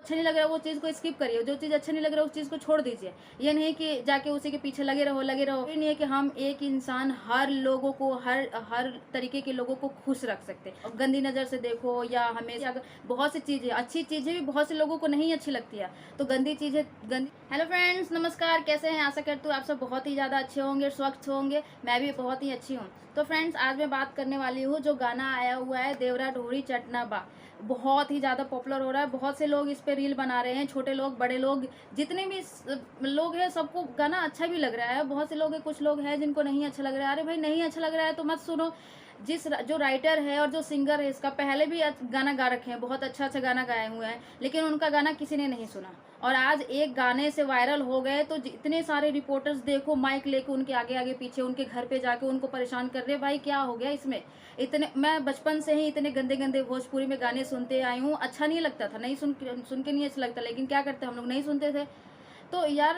अच्छा नहीं लग रहा है वो चीज़ को स्किप करिए, जो चीज़ अच्छा नहीं लग रहा है उस चीज़ को छोड़ दीजिए। ये नहीं कि जाके उसी के पीछे लगे रहो लगे रहो। ये नहीं है कि हम एक इंसान हर लोगों को हर तरीके के लोगों को खुश रख सकते हैं। गंदी नज़र से देखो या हमेशा बहुत सी चीज़ें, अच्छी चीज़ें भी बहुत से लोगों को नहीं अच्छी लगती है, तो गंदी चीज़ें गंदी। हेलो फ्रेंड्स, नमस्कार, कैसे हैं? आशा करती हूँ आप सब बहुत ही ज़्यादा अच्छे होंगे, स्वस्थ होंगे। मैं भी बहुत ही अच्छी हूँ। तो फ्रेंड्स, आज मैं बात करने वाली हूँ जो गाना आया हुआ है देवरा ढोरी चटना बा, बहुत ही ज़्यादा पॉपुलर हो रहा है। बहुत से लोग इस पे रील बना रहे हैं, छोटे लोग बड़े लोग जितने भी लोग हैं सबको गाना अच्छा भी लग रहा है। बहुत से लोग हैं, कुछ लोग हैं जिनको नहीं अच्छा लग रहा है। अरे भाई, नहीं अच्छा लग रहा है तो मत सुनो। जो राइटर है और जो सिंगर है इसका पहले भी गाना गा रखे हैं, बहुत अच्छा अच्छा गाना गाए हुए हैं, लेकिन उनका गाना किसी ने नहीं सुना। और आज एक गाने से वायरल हो गए तो इतने सारे रिपोर्टर्स देखो माइक लेके उनके आगे आगे पीछे उनके घर पे जाके उनको परेशान कर रहे। भाई क्या हो गया इसमें? इतने, मैं बचपन से ही इतने गंदे गंदे भोजपुरी में गाने सुनते आई हूँ, अच्छा नहीं लगता था, नहीं सुन के नहीं अच्छा लगता, लेकिन क्या करते हम लोग नहीं सुनते थे। तो यार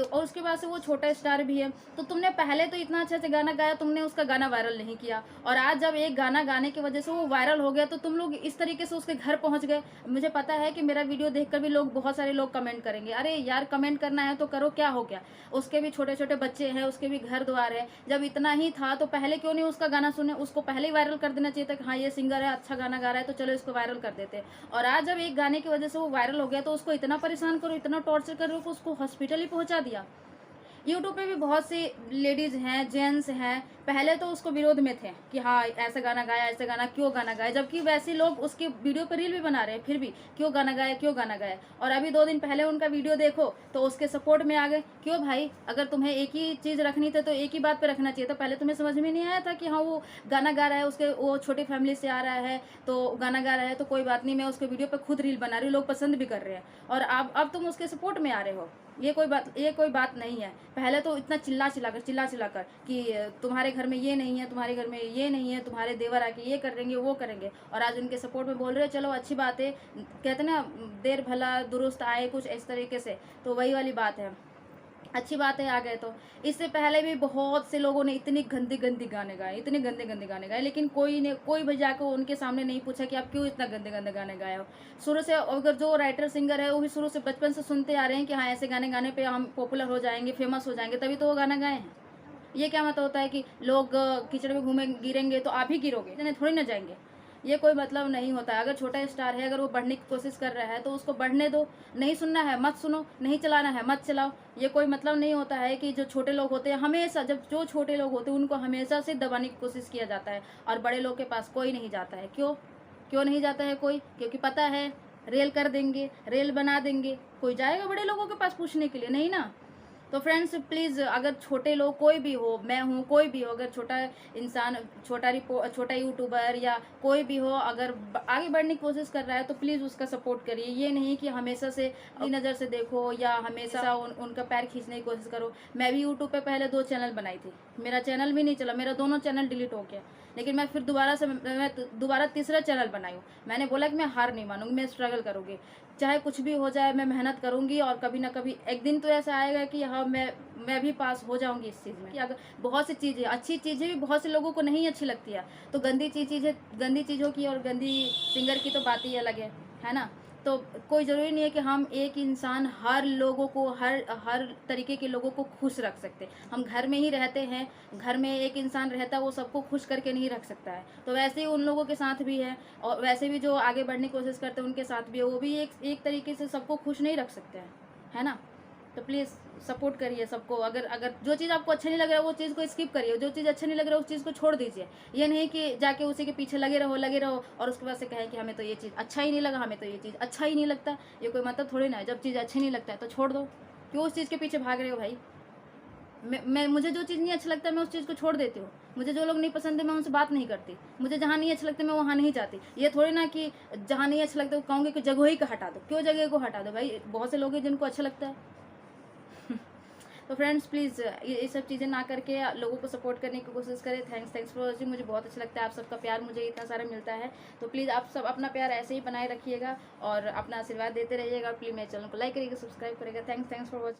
और उसके बाद से वो छोटा स्टार भी है, तो तुमने पहले तो इतना अच्छा अच्छा गाना गाया, तुमने उसका गाना वायरल नहीं किया, और आज जब एक गाना गाने की वजह से वो वायरल हो गया तो तुम लोग इस तरीके से उसके घर पहुंच गए। मुझे पता है कि मेरा वीडियो देखकर भी लोग, बहुत सारे लोग कमेंट करेंगे, अरे यार कमेंट करना है तो करो, क्या हो गया? उसके भी छोटे छोटे बच्चे हैं, उसके भी घर द्वार है। जब इतना ही था तो पहले क्यों नहीं उसका गाना सुने? उसको पहले ही वायरल कर देना चाहिए था कि हाँ ये सिंगर है, अच्छा गाना गा रहा है, तो चलो इसको वायरल कर देते। और आज जब एक गाने की वजह से वो वायरल हो गया तो उसको इतना परेशान करो, इतना टॉर्चर करो कि उसको हॉस्पिटल ही पहुंचा दिया। यूट्यूब पे भी बहुत सी लेडीज हैं, जेंट्स हैं, पहले तो उसको विरोध में थे कि हाँ ऐसा गाना गाया, ऐसा गाना क्यों गाना गाया, जबकि वैसे लोग उसके वीडियो पर रील भी बना रहे हैं, फिर भी क्यों गाना गाया, क्यों गाना गाया। और अभी 2 दिन पहले उनका वीडियो देखो तो उसके सपोर्ट में आ गए। क्यों भाई? अगर तुम्हें एक ही चीज़ रखनी थी तो एक ही बात पे रखना चाहिए था। पहले तुम्हें समझ में नहीं आया था कि हाँ वो गाना गा रहा है, उसके वो छोटी फैमिली से आ रहा है तो गाना गा रहा है तो कोई बात नहीं, मैं उसके वीडियो पर खुद रील बना रही हूँ, लोग पसंद भी कर रहे हैं, और अब तुम उसके सपोर्ट में आ रहे हो। ये कोई बात नहीं है। पहले तो इतना चिल्ला चिल्लाकर कि तुम्हारे घर में ये नहीं है, तुम्हारे घर में ये नहीं है, तुम्हारे देवर आके ये करेंगे वो करेंगे, और आज उनके सपोर्ट में बोल रहे हो, चलो अच्छी बात है। कहते ना, देर भला दुरुस्त आए, कुछ इस तरीके से, तो वही वाली बात है, अच्छी बात है आ गए तो। इससे पहले भी बहुत से लोगों ने इतनी गंदी गंदी गाने गाए, इतने गंदे गंदे गाने गाए, लेकिन कोई भी जाकर उनके सामने नहीं पूछा कि आप क्यों इतना गंदे गंदे गाने गाए हो। शुरू से, अगर जो राइटर सिंगर है वो भी शुरू से बचपन से सुनते आ रहे हैं कि हाँ ऐसे गाने गाने पे हम पॉपुलर हो जाएंगे, फेमस हो जाएंगे, तभी तो वो गाना गाए हैं। ये क्या मतलब होता है कि लोग कीचड़ में घूमे गिरेंगे तो आप ही गिरोगे, इतने थोड़ी ना जाएंगे? ये कोई मतलब नहीं होता है। अगर छोटा स्टार है, अगर वो बढ़ने की कोशिश कर रहा है तो उसको बढ़ने दो। नहीं सुनना है मत सुनो, नहीं चलाना है मत चलाओ। ये कोई मतलब नहीं होता है कि जो छोटे लोग होते हैं हमेशा, जब जो छोटे लोग होते हैं उनको हमेशा से दबाने की कोशिश किया जाता है, और बड़े लोग के पास कोई नहीं जाता है। क्यों नहीं जाता है कोई? क्योंकि पता है रेल कर देंगे, रेल बना देंगे, कोई जाएगा बड़े लोगों के पास पूछने के लिए? नहीं ना। तो फ्रेंड्स प्लीज़, अगर छोटे लोग कोई भी हो, मैं हूँ, कोई भी हो, अगर छोटा इंसान, छोटा यूट्यूबर या कोई भी हो, अगर आगे बढ़ने की कोशिश कर रहा है तो प्लीज़ उसका सपोर्ट करिए। ये नहीं कि हमेशा से अपनी नज़र से देखो या हमेशा उनका पैर खींचने की कोशिश करो। मैं भी यूट्यूब पे पहले 2 चैनल बनाई थी, मेरा चैनल भी नहीं चला, मेरा दोनों चैनल डिलीट हो गया, लेकिन मैं फिर दोबारा तीसरा चैनल बनाई हूँ। मैंने बोला कि मैं हार नहीं मानूंगी, मैं स्ट्रगल करूँगी, चाहे कुछ भी हो जाए, मैं मेहनत करूंगी, और कभी ना कभी एक दिन तो ऐसा आएगा कि हाँ मैं भी पास हो जाऊंगी इस चीज़ में। कि अगर बहुत सी चीज़ें, अच्छी चीज़ें भी बहुत से लोगों को नहीं अच्छी लगती है, तो गंदी चीज़ों की और गंदी सिंगर की तो बात ही अलग है ना? तो कोई ज़रूरी नहीं है कि हम एक इंसान हर लोगों को, हर तरीके के लोगों को खुश रख सकते। हम घर में ही रहते हैं, घर में एक इंसान रहता है, वो सबको खुश करके नहीं रख सकता है, तो वैसे ही उन लोगों के साथ भी है, और वैसे भी जो आगे बढ़ने की कोशिश करते हैं उनके साथ भी है, वो भी एक तरीके से सबको खुश नहीं रख सकते हैं, है ना? तो प्लीज़ सपोर्ट करिए सबको। अगर जो चीज़ आपको अच्छा नहीं लग रहा है वो चीज़ को स्किप करिए, जो चीज़ अच्छा नहीं लग रहा है उस चीज़ को छोड़ दीजिए। ये नहीं कि जाके उसी के पीछे लगे रहो और उसके बाद से कहें कि हमें तो ये चीज़ अच्छा ही नहीं लगा, हमें तो ये चीज़ अच्छा ही नहीं लगता। ये कोई मतलब थोड़ी ना है। जब चीज़ अच्छी नहीं लगता है तो छोड़ दो, क्यों उस चीज़ के पीछे भाग रहे हो भाई? मुझे जो चीज़ नहीं अच्छा लगता मैं उस चीज़ को छोड़ देती हूँ। मुझे जो लोग नहीं पसंद है मैं उनसे बात नहीं करती। मुझे जहाँ नहीं अच्छा लगता मैं वहाँ नहीं जाती। ये थोड़ी ना कि जहाँ नहीं अच्छा लगता वो कहूँगी कि जगह ही का हटा दो। क्यों जगह को हटा दो भाई? बहुत से लोग हैं जिनको अच्छा लगता है। तो फ्रेंड्स प्लीज़ ये सब चीज़ें ना करके लोगों को सपोर्ट करने की कोशिश करें। Thanks for watching. मुझे बहुत अच्छा लगता है, आप सबका प्यार मुझे इतना सारा मिलता है, तो प्लीज़ आप सब अपना प्यार ऐसे ही बनाए रखिएगा और अपना आशीर्वाद देते रहिएगा। प्लीज़ मेरे चैनल को लाइक करिएगा, सब्सक्राइब करिएगा। Thanks for watching.